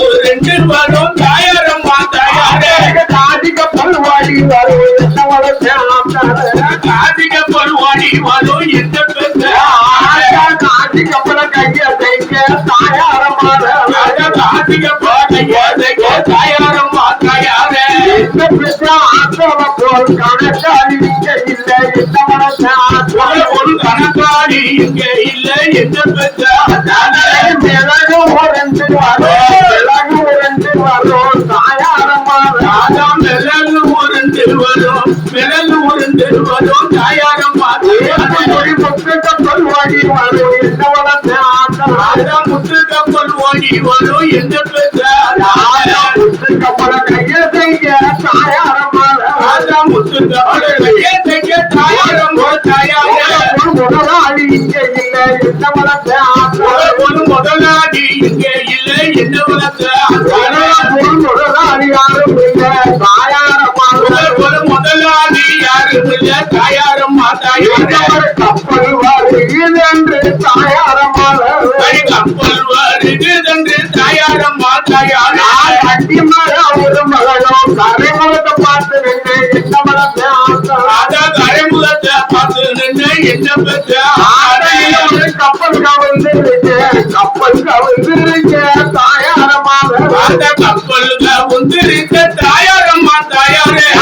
ஒரு ரெண்டு வரும் தாயாரம்மா தாயாரே காதிக பல்வாடி வரும் காதிக பல்வாடி வரும் எந்த பெற்ற காதிக பல கைய தைக்க தாயாரம்மா காதிக பல தாயாரம்மா தாயாரே எந்த பெற்ற ஆத்தவ போல் கணக்காளி இங்க இல்லை எந்த மனசு ஒரு கணக்காளி இங்க இல்லை எந்த பெற்ற மிளகு உரண்டு வரும் தாயாரம்மா மிளகு உருண்டு வரும் மிளகு உருண்டு வரும் தாயாரம்மா முத்து கப்பல் ஓடி வரும் எந்த முத்து கப்பல் ஓடி வரும் எந்த பெற்ற முத்து கப்பல கைய செய்ய தாயாரம்மா முத்து கப்பல் கையை தைக்க தாயாரம்மா தாயாரே முதலாளி இங்க இல்லை எந்த ஒரு முதலாளி இங்க இல்லை என்ன வளர்த்த முதலாளி யாரும் இல்லை தாயாரம்மா ஒரு முதலாளி யாரும் இல்ல தாயாரம்மா தாயாரே கப்பல் வருகிறது என்று தாயாரம்மா கப்பல் வருகிறது தாயாரம்மா தாயாரே கட்டி மரம் ஒரு மகளோ கரைமுகத்தை பார்த்து நின்று என்ன கரைமுகத்தை பார்த்து நின்று என்ன பெற்ற கப்பல் கவிழ்ந்து தாயாரமாக கப்பல் கவுந்திருக்க